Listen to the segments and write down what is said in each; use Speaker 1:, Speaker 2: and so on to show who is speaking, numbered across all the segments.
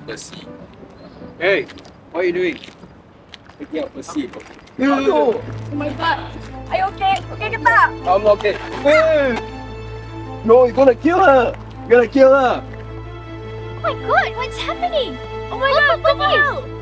Speaker 1: Percy. Hey, what are you doing? Picking up Percy.
Speaker 2: Oh my god. Are you okay? Okay ke tak?
Speaker 1: I'm okay.
Speaker 3: Hey! No, you're gonna kill her! You're gonna kill her!
Speaker 2: Oh my god, what's happening? Oh my god, police!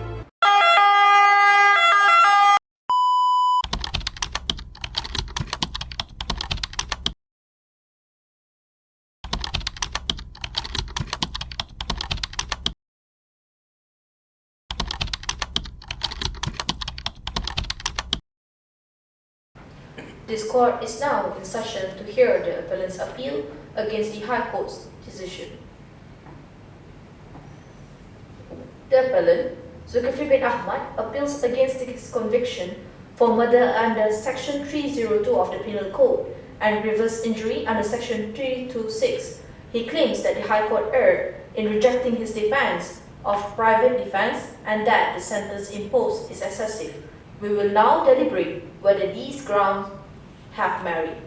Speaker 4: This court is now in session to hear the appellant's appeal against the High Court's decision. The appellant, Zulkifli Bin Ahmad, appeals against his conviction for murder under Section 302 of the Penal Code and grievous injury under Section 326. He claims that the High Court erred in rejecting his defense of private defense and that the sentence imposed is excessive. We will now deliberate whether these grounds have merit.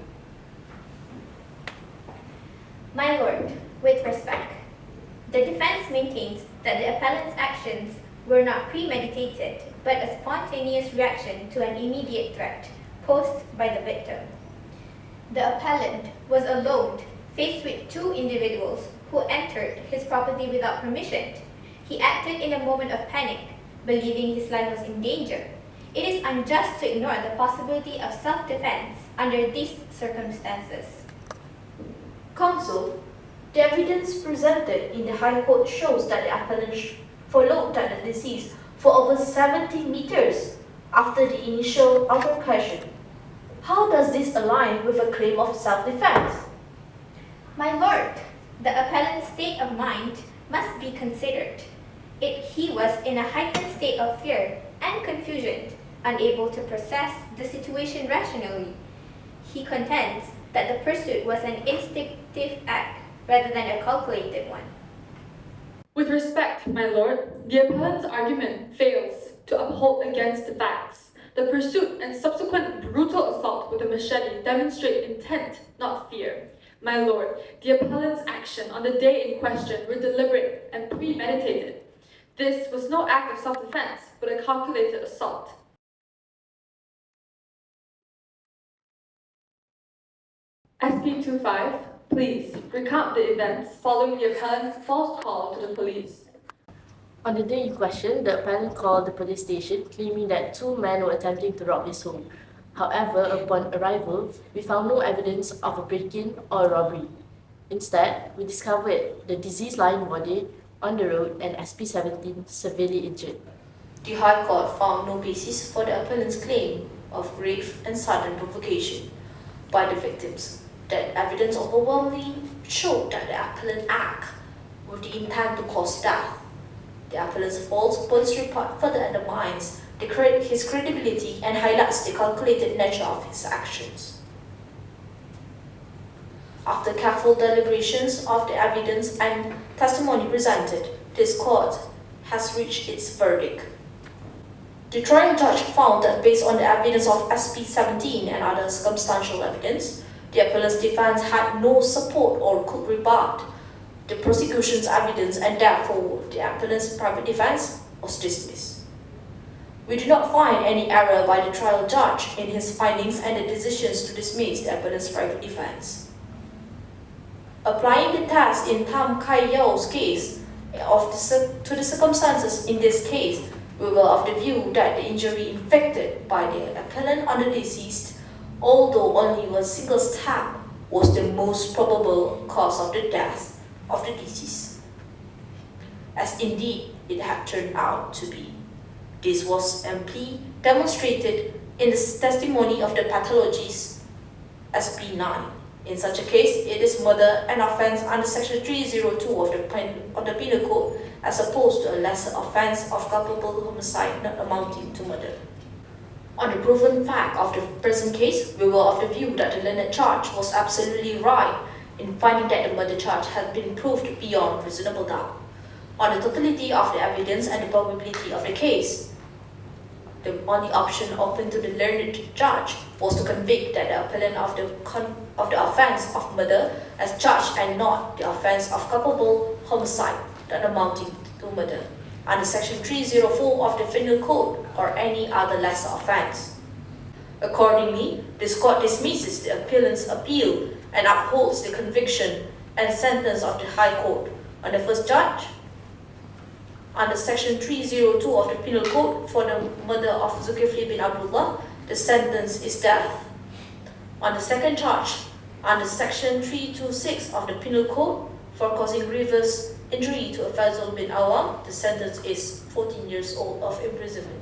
Speaker 5: My lord, with respect, the defense maintains that the appellant's actions were not premeditated, but a spontaneous reaction to an immediate threat posed by the victim. The appellant was alone, faced with two individuals who entered his property without permission. He acted in a moment of panic, believing his life was in danger. It is unjust to ignore the possibility of self-defense under these circumstances.
Speaker 4: Counsel, the evidence presented in the High Court shows that the appellant followed the deceased for over 70 meters after the initial altercation. How does this align with a claim of self-defense?
Speaker 5: My lord, the appellant's state of mind must be considered. He was in a heightened state of fear and confusion, unable to process the situation rationally. He contends that the pursuit was an instinctive act rather than a calculated one.
Speaker 6: With respect, my lord, the appellant's argument fails to uphold against the facts. The pursuit and subsequent brutal assault with a machete demonstrate intent, not fear. My lord, the appellant's action on the day in question were deliberate and premeditated. This was no act of self-defense, but a calculated assault. SP25, please recount the events following the appellant's false call to the police.
Speaker 7: On the day in question, the appellant called the police station claiming that two men were attempting to rob his home. However, upon arrival, we found no evidence of a break-in or a robbery. Instead, we discovered the deceased lying body on the road and SP17 severely injured.
Speaker 4: The High Court found no basis for the appellant's claim of grave and sudden provocation by the victims. That evidence overwhelmingly showed that the appellant acted with the intent to cause death. The appellant's false police report further undermines his credibility and highlights the calculated nature of his actions. After careful deliberations of the evidence and testimony presented, this court has reached its verdict. The trial judge found that based on the evidence of SP17 and other circumstantial evidence, the appellant's defense had no support or could rebut the prosecution's evidence, and therefore the appellant's private defense was dismissed. We do not find any error by the trial judge in his findings and the decisions to dismiss the appellant's private defense. Applying the test in Thambapillay's case to the circumstances in this case, we were of the view that the injury inflicted by the appellant on the deceased, although only one single stab, was the most probable cause of the death of the deceased, as indeed it had turned out to be. This was amply demonstrated in the testimony of the pathologist SP9. In such a case, it is murder an offence under Section 302 of the Penal Code, as opposed to a lesser offence of culpable homicide not amounting to murder. On the proven fact of the present case, we were of the view that the learned charge was absolutely right in finding that the murder charge had been proved beyond reasonable doubt. On the totality of the evidence and the probability of the case, the only option open to the learned judge was to convict that the appellant of the offence of murder as charged and not the offence of culpable homicide not amounting to murder under Section 304 of the Penal Code or any other lesser offence. Accordingly, this court dismisses the appellant's appeal and upholds the conviction and sentence of the High Court on the first charge under Section 302 of the Penal Code for the murder of Zulkifli bin Abdullah. The sentence is death. On the second charge, under Section 326 of the Penal Code for causing grievous injury to a FAISAL bin Awam, the sentence is 14 years old of imprisonment.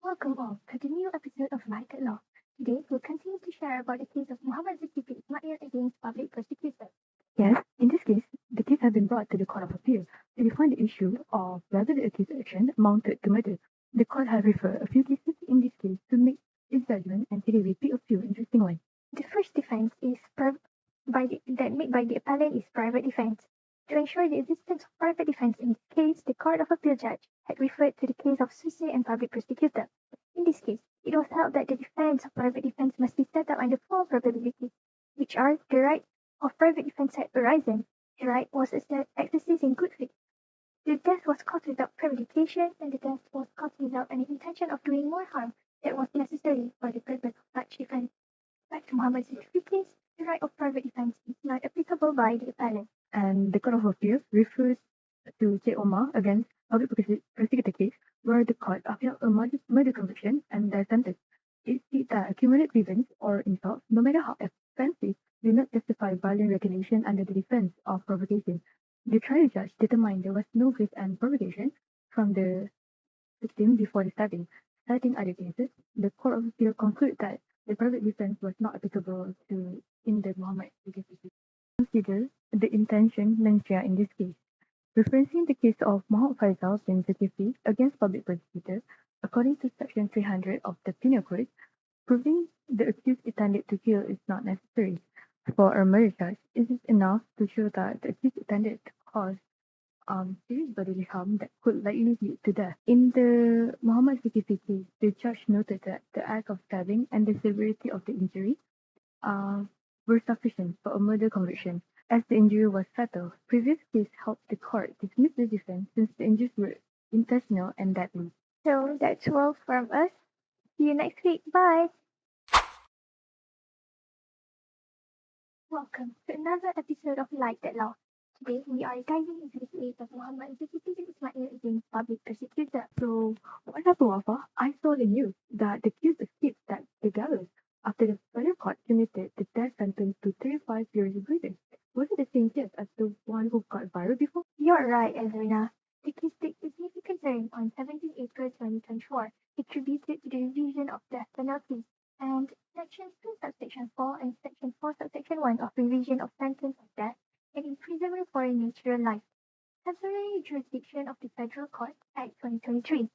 Speaker 8: Welcome all to the new episode of LIA1001. Today, we'll continue to share about the case of Mohamad Zulkifli Bin Ismail against public prosecutor. Yes, in this case, the case has been brought to the Court of Appeal to define the issue of whether the accused action amounted to murder. The court has referred a few cases in this case to make its judgment, and today we pick a few interesting ones. The first defense is made by the appellant is private defense. To ensure the existence of private defense in this case, the Court of Appeal judge had referred to the case of suicide and public prosecutor. In this case, it was held that the defense of private defense must be set up under four probabilities, which are the right of private defense had arisen, the right was exercised in good faith, the death was caused without premeditation, and the death was caused without any intention of doing more harm that was necessary for the purpose of such defense. Back to Mohamad Zulkifli's case, the right of private defense is not applicable by the appellant. And the Court of Appeal refers to Omar against public prosecutor case, where the court upheld a murder conviction and their sentence. It states that accumulated grievance or insult, no matter how offensive, do not justify violent recognition under the defense of provocation. The trial judge determined there was no grief and provocation from the victim before the stabbing. Citing other cases, the Court of Appeal concluded that the private defense was not applicable to in the Mohamad Zulkifli case. Consider the intention mentioned in this case. Referencing the case of Mohamad FAISAL bin Zulkifli against public prosecutor, according to Section 300 of the Penal Code, proving the accused intended to kill is not necessary. For a murder charge, it is enough to show that the accused intended to cause serious bodily harm that could likely lead to death. In the Mohamad Zulkifli case, the judge noted that the act of stabbing and the severity of the injury were sufficient for a murder conviction, as the injury was fatal. Previous case helped the court dismiss the defense since the injuries were intentional and deadly. So that's all from us. See you next week. Bye. Welcome to another episode of LIA1001. Today, we are diving into the case of Mohamad Zulkifli Bin Ismail against public prosecutor.
Speaker 3: So, what happened, Wafa? I saw the news that the accused escaped the gallows after the federal court commuted the death sentence to 35 years in prison. Was it the same case as the one who got viral before?
Speaker 8: You're right, Azrina. The case takes significant turn on 17 April 2024, attributed to the revision of death penalties and Section 2 subsection 4 and Section 4 subsection 1 of revision of sentence of death and imprisonment for a natural life. Temporary jurisdiction of the Federal Court Act 2023.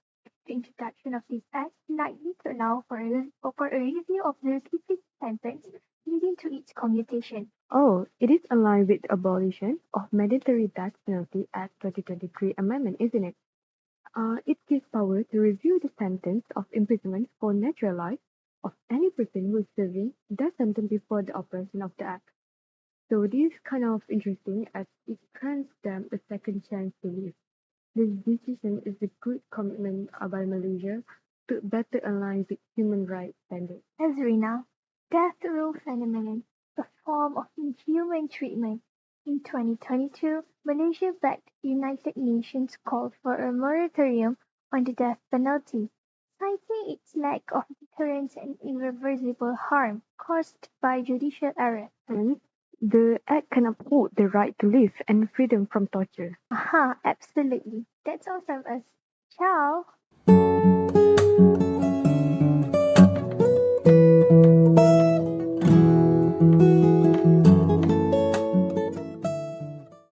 Speaker 8: The introduction of this act is likely to allow for a review of the Zulkifli's sentence, leading to its commutation.
Speaker 3: Oh, it is aligned with the abolition of Mandatory Death Penalty Act 2023 amendment, isn't it? It gives power to review the sentence of imprisonment for natural life of any person who is serving death sentence before the operation of the act. So this is kind of interesting as it grants them a second chance to live. This decision is a good commitment by Malaysia to better align with human rights standards.
Speaker 8: Azrina, death row phenomenon, a form of inhuman treatment. In 2022, Malaysia backed United Nations call for a moratorium on the death penalty, citing its lack of deterrence and irreversible harm caused by judicial error.
Speaker 3: And the act can uphold the right to live and freedom from torture.
Speaker 8: Aha, absolutely. That's all from us. Ciao!